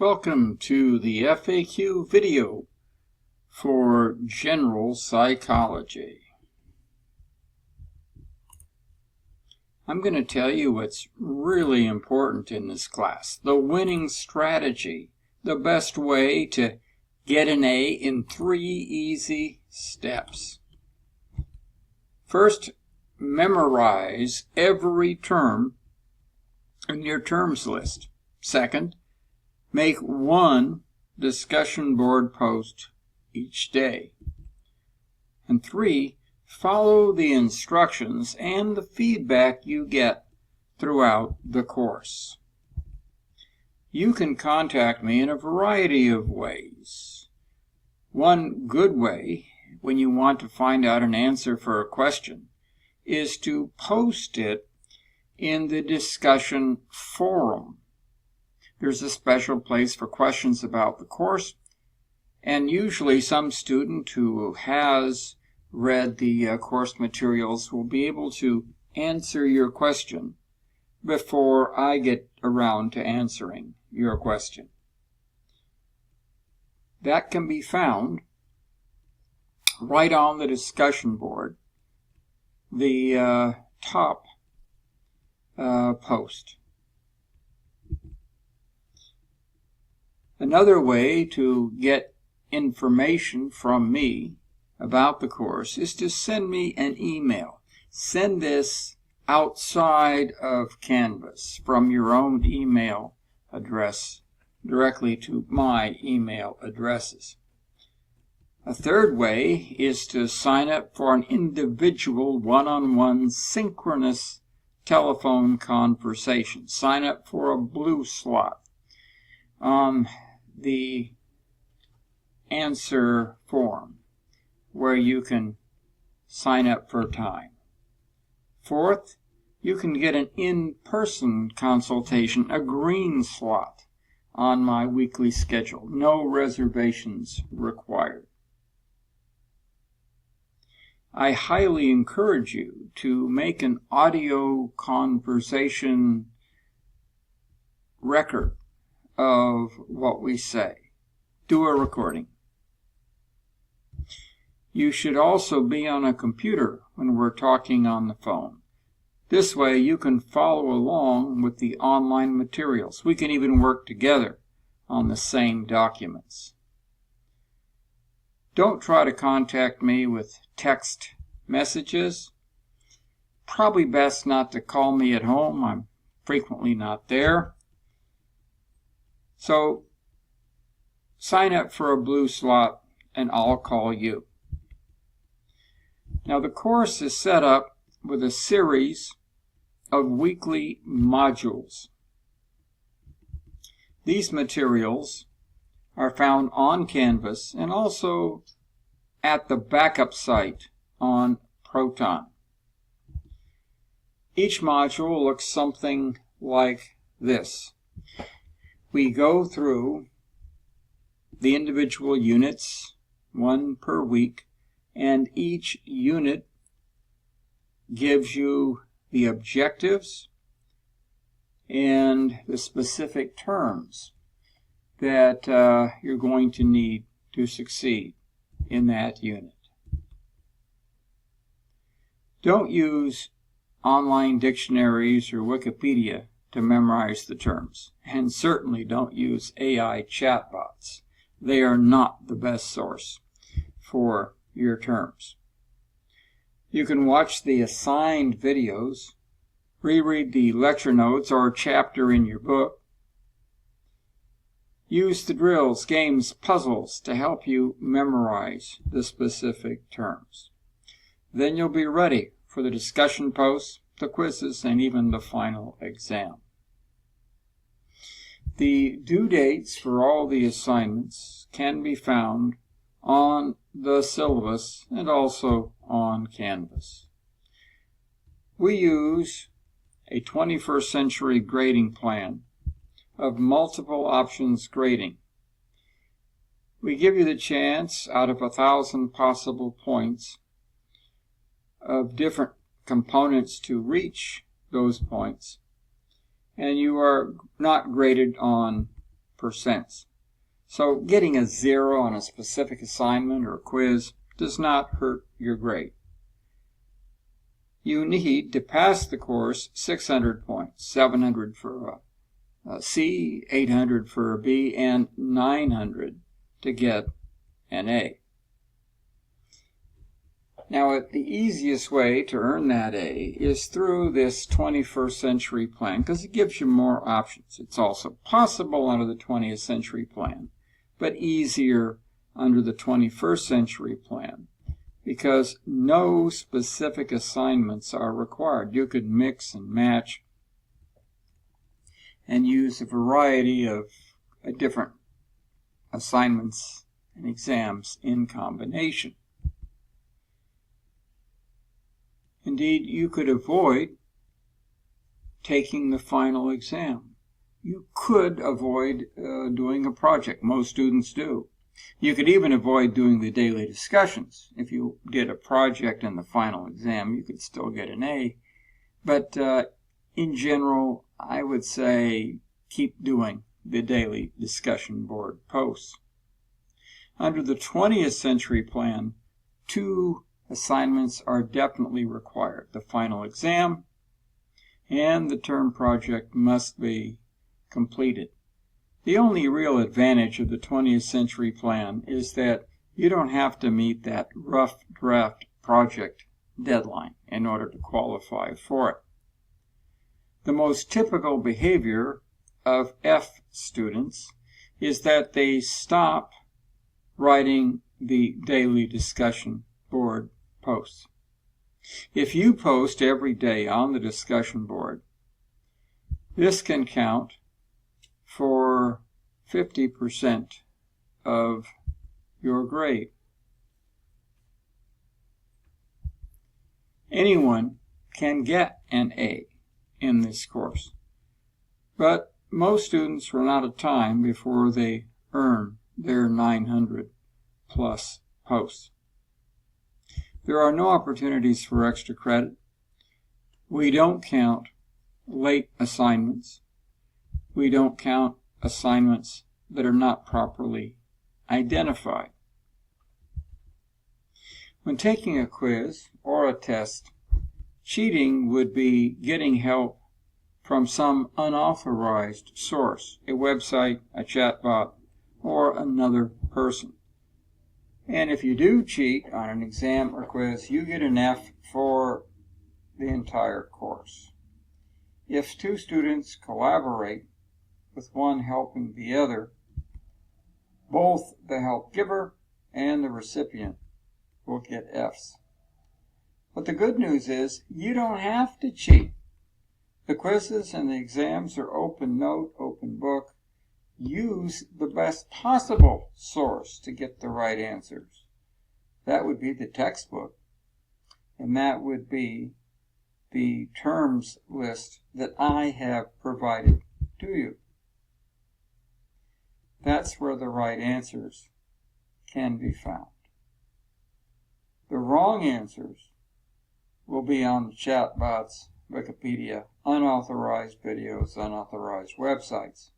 Welcome to the FAQ video for General Psychology. I'm going to tell you what's really important in this class. The winning strategy, the best way to get an A in 3 easy steps. First, memorize every term in your terms list. Second, make 1 discussion board post each day. And 3, follow the instructions and the feedback you get throughout the course. You can contact me in a variety of ways. One good way, when you want to find out an answer for a question, is to post it in the discussion forum. There's a special place for questions about the course, and usually some student who has read the course materials will be able to answer your question before I get around to answering your question. That can be found right on the discussion board, the top post. Another way to get information from me about the course is to send me an email. Send this outside of Canvas from your own email address directly to my email addresses. A third way is to sign up for an individual one-on-one synchronous telephone conversation. Sign up for a blue slot on the answer form where you can sign up for time. Fourth, you can get an in-person consultation, a green slot on my weekly schedule. No reservations required. I highly encourage you to make an audio conversation record of what we say. Do a recording. You should also be on a computer when we're talking on the phone. This way you can follow along with the online materials. We can even work together on the same documents. Don't try to contact me with text messages. Probably best not to call me at home. I'm frequently not there. So sign up for a blue slot and I'll call you. Now the course is set up with a series of weekly modules. These materials are found on Canvas and also at the backup site on Proton. Each module looks something like this. We go through the individual units, 1 per week, and each unit gives you the objectives and the specific terms that you're going to need to succeed in that unit. Don't use online dictionaries or Wikipedia to memorize the terms, and certainly don't use AI chatbots. They are not the best source for your terms. You can watch the assigned videos, reread the lecture notes or chapter in your book. Use the drills, games, puzzles to help you memorize the specific terms. Then you'll be ready for the discussion posts, the quizzes, and even the final exam. The due dates for all the assignments can be found on the syllabus and also on Canvas. We use a 21st century grading plan of multiple options grading. We give you the chance out of 1,000 possible points of different components to reach those points, and you are not graded on percents. So getting a 0 on a specific assignment or quiz does not hurt your grade. You need to pass the course 600 points, 700 for a C, 800 for a B, and 900 to get an A. Now, the easiest way to earn that A is through this 21st century plan, because it gives you more options. It's also possible under the 20th century plan, but easier under the 21st century plan, because no specific assignments are required. You could mix and match and use a variety of different assignments and exams in combination. Indeed, you could avoid taking the final exam. You could avoid doing a project. Most students do. You could even avoid doing the daily discussions. If you did a project in the final exam, you could still get an A. But in general, I would say keep doing the daily discussion board posts. Under the 20th century plan, 2 assignments are definitely required. The final exam and the term project must be completed. The only real advantage of the 20th century plan is that you don't have to meet that rough draft project deadline in order to qualify for it. The most typical behavior of F students is that they stop writing the daily discussion board posts. If you post every day on the discussion board, this can count for 50% of your grade. Anyone can get an A in this course, but most students run out of time before they earn their 900 plus posts. There are no opportunities for extra credit. We don't count late assignments. We don't count assignments that are not properly identified. When taking a quiz or a test, cheating would be getting help from some unauthorized source, a website, a chatbot, or another person. And if you do cheat on an exam or quiz, you get an F for the entire course. If 2 students collaborate with one helping the other, both the help giver and the recipient will get Fs. But the good news is you don't have to cheat. The quizzes and the exams are open note, open book. Use the best possible source to get the right answers. That would be the textbook, and that would be the terms list that I have provided to you. That's where the right answers can be found. The wrong answers will be on the chatbots, Wikipedia, unauthorized videos, unauthorized websites.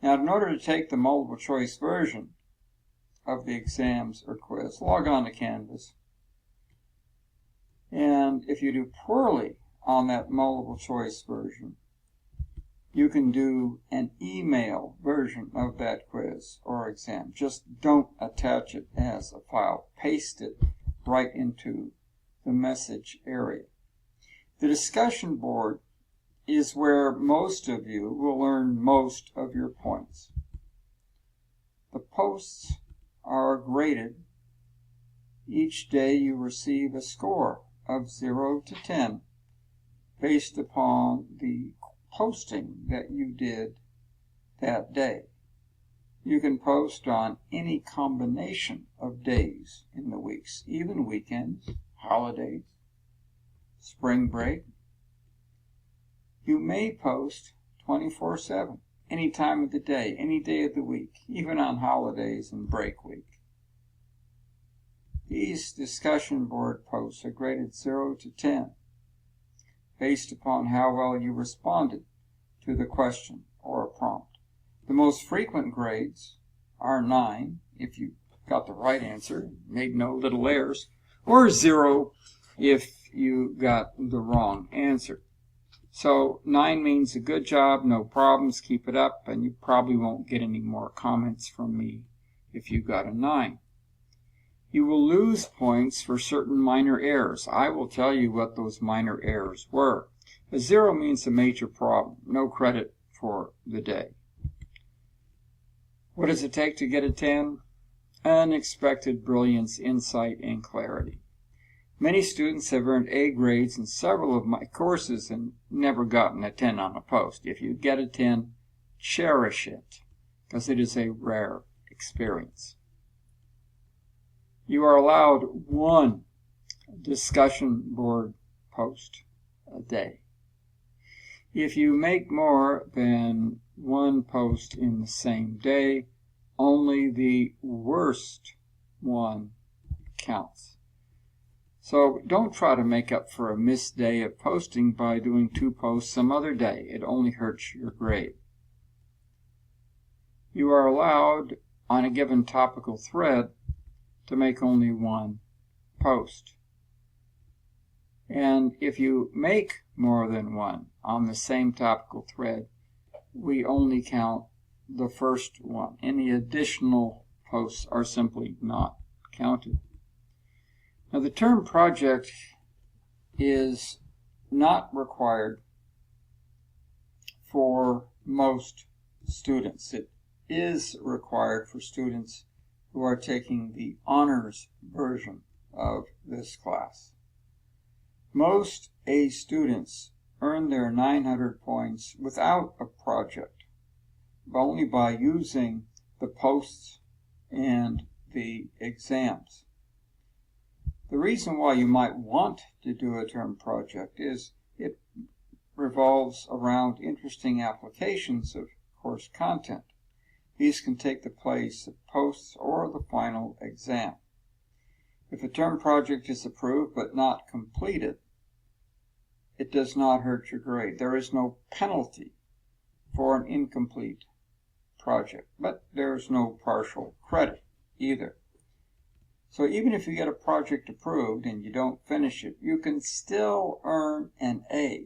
Now, in order to take the multiple choice version of the exams or quiz, log on to Canvas. And if you do poorly on that multiple choice version, you can do an email version of that quiz or exam. Just don't attach it as a file. Paste it right into the message area. The discussion board is where most of you will earn most of your points. The posts are graded. Each day you receive a score of 0 to 10 based upon the posting that you did that day. You can post on any combination of days in the weeks, even weekends, holidays, spring break. You may post 24/7, any time of the day, any day of the week, even on holidays and break week. These discussion board posts are graded 0 to 10 based upon how well you responded to the question or a prompt. The most frequent grades are 9 if you got the right answer, made no little errors, or 0 if you got the wrong answer. So 9 means a good job, no problems, keep it up, and you probably won't get any more comments from me if you got a 9. You will lose points for certain minor errors. I will tell you what those minor errors were. A 0 means a major problem, no credit for the day. What does it take to get a 10? Unexpected brilliance, insight, and clarity. Many students have earned A grades in several of my courses and never gotten a 10 on a post. If you get a 10, cherish it, because it is a rare experience. You are allowed 1 discussion board post a day. If you make more than 1 post in the same day, only the worst one counts. So don't try to make up for a missed day of posting by doing 2 posts some other day. It only hurts your grade. You are allowed, on a given topical thread, to make only 1 post. And if you make more than 1 on the same topical thread, we only count the first one. Any additional posts are simply not counted. Now, the term project is not required for most students. It is required for students who are taking the honors version of this class. Most A students earn their 900 points without a project, but only by using the posts and the exams. The reason why you might want to do a term project is it revolves around interesting applications of course content. These can take the place of posts or the final exam. If a term project is approved but not completed, it does not hurt your grade. There is no penalty for an incomplete project, but there's no partial credit either. So even if you get a project approved and you don't finish it, you can still earn an A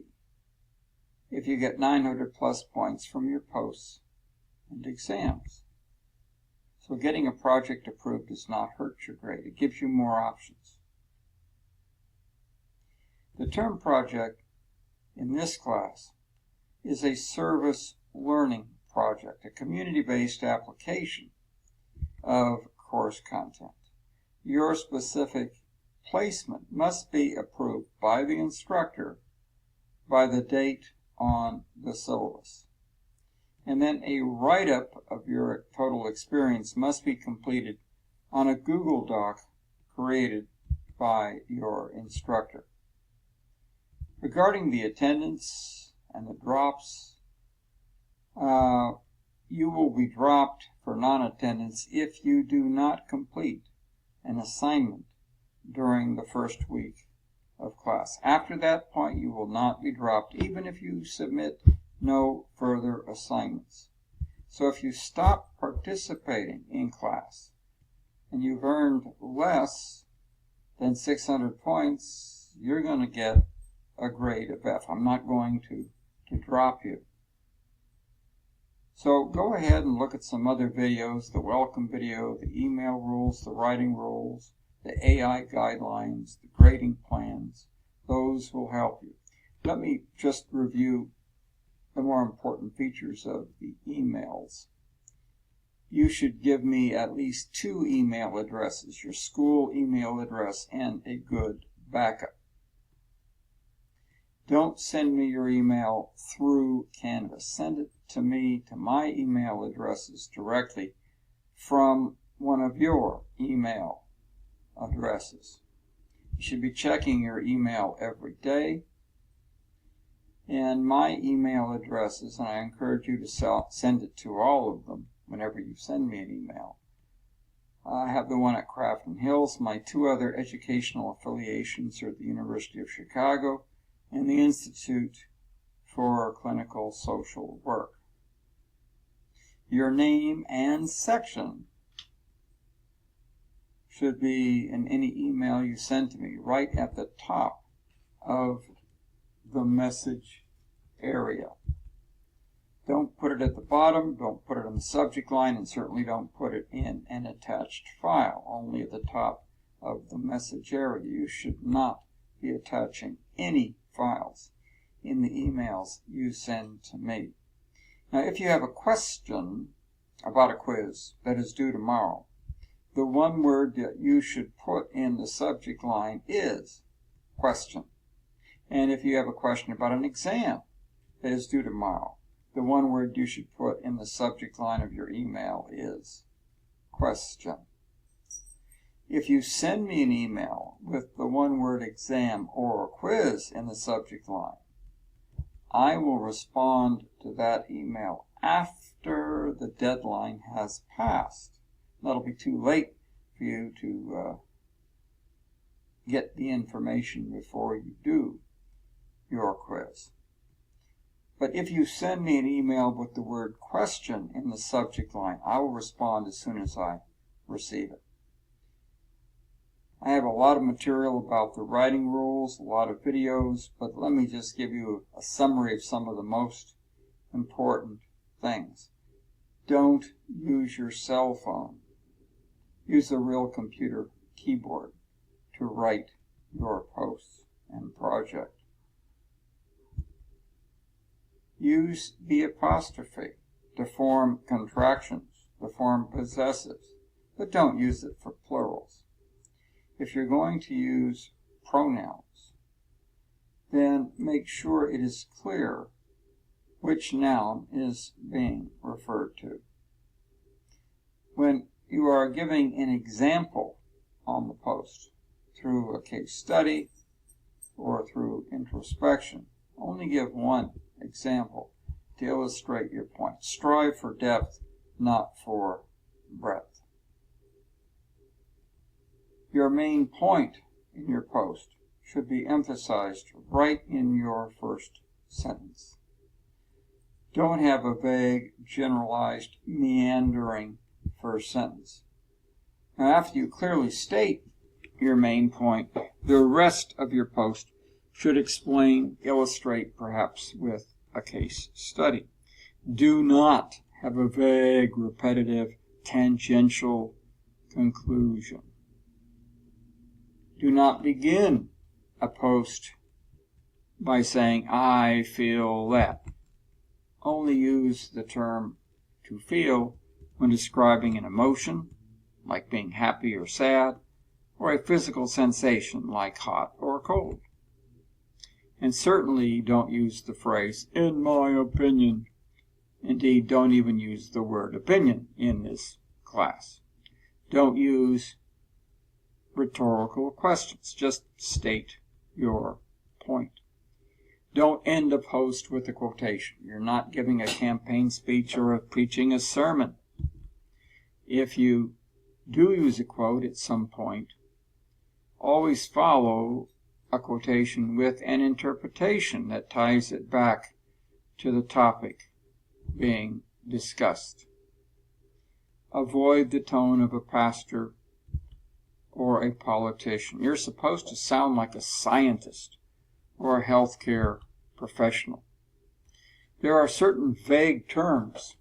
if you get 900 plus points from your posts and exams. So getting a project approved does not hurt your grade. It gives you more options. The term project in this class is a service learning project, a community-based application of course content. Your specific placement must be approved by the instructor by the date on the syllabus. And then a write-up of your total experience must be completed on a Google Doc created by your instructor. Regarding the attendance and the drops, you will be dropped for non-attendance if you do not complete an assignment during the first week of class. After that point, you will not be dropped, even if you submit no further assignments. So if you stop participating in class and you've earned less than 600 points, you're going to get a grade of F. I'm not going to drop you. So go ahead and look at some other videos, the welcome video, the email rules, the writing rules, the AI guidelines, the grading plans. Those will help you. Let me just review the more important features of the emails. You should give me at least 2 email addresses, your school email address and a good backup. Don't send me your email through Canvas. Send it to me, to my email addresses directly from one of your email addresses. You should be checking your email every day. And my email addresses, and I encourage you to send it to all of them whenever you send me an email. I have the one at Crafton Hills. My 2 other educational affiliations are the University of Chicago and the Institute for Clinical Social Work. Your name and section should be in any email you send to me right at the top of the message area. Don't put it at the bottom, don't put it in the subject line, and certainly don't put it in an attached file, only at the top of the message area. You should not be attaching any files in the emails you send to me. Now, if you have a question about a quiz that is due tomorrow, the one word that you should put in the subject line is question. And if you have a question about an exam that is due tomorrow, the one word you should put in the subject line of your email is question. If you send me an email with the one word exam or quiz in the subject line, I will respond to that email after the deadline has passed. That'll be too late for you to get the information before you do your quiz. But if you send me an email with the word question in the subject line, I will respond as soon as I receive it. I have a lot of material about the writing rules, a lot of videos, but let me just give you a summary of some of the most important things. Don't use your cell phone. Use a real computer keyboard to write your posts and project. Use the apostrophe to form contractions, to form possessives, but don't use it for plurals. If you're going to use pronouns, then make sure it is clear which noun is being referred to. When you are giving an example on the post through a case study or through introspection, only give one example to illustrate your point. Strive for depth, not for breadth. Your main point in your post should be emphasized right in your first sentence. Don't have a vague, generalized, meandering first sentence. Now, after you clearly state your main point, the rest of your post should explain, illustrate, perhaps with a case study. Do not have a vague, repetitive, tangential conclusion. Do not begin a post by saying, I feel that. Only use the term to feel when describing an emotion, like being happy or sad, or a physical sensation, like hot or cold. And certainly don't use the phrase, in my opinion. Indeed, don't even use the word opinion in this class. Don't use rhetorical questions. Just state your point. Don't end a post with a quotation. You're not giving a campaign speech or preaching a sermon. If you do use a quote at some point, always follow a quotation with an interpretation that ties it back to the topic being discussed. Avoid the tone of a pastor or a politician. You're supposed to sound like a scientist or a healthcare professional. There are certain vague terms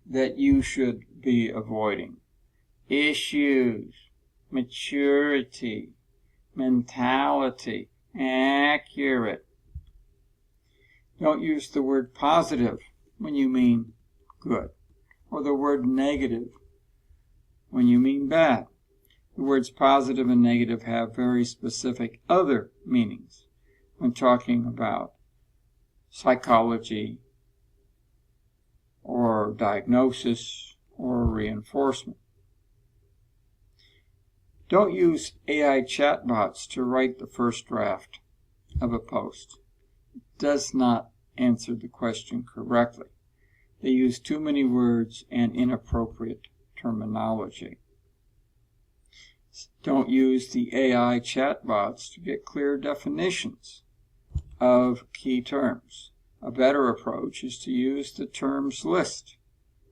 that you should be avoiding. Issues, maturity, mentality, accurate. Don't use the word positive when you mean good, or the word negative when you mean bad. The words positive and negative have very specific other meanings when talking about psychology or diagnosis or reinforcement. Don't use AI chatbots to write the first draft of a post. It does not answer the question correctly. They use too many words and inappropriate terminology. Don't use the AI chatbots to get clear definitions of key terms. A better approach is to use the terms list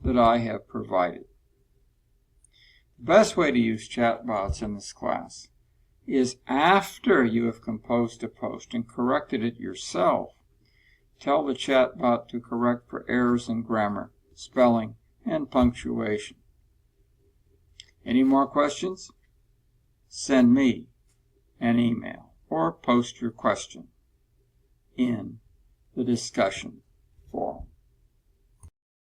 that I have provided. The best way to use chatbots in this class is after you have composed a post and corrected it yourself. Tell the chatbot to correct for errors in grammar, spelling, and punctuation. Any more questions? Send me an email or post your question in the discussion forum.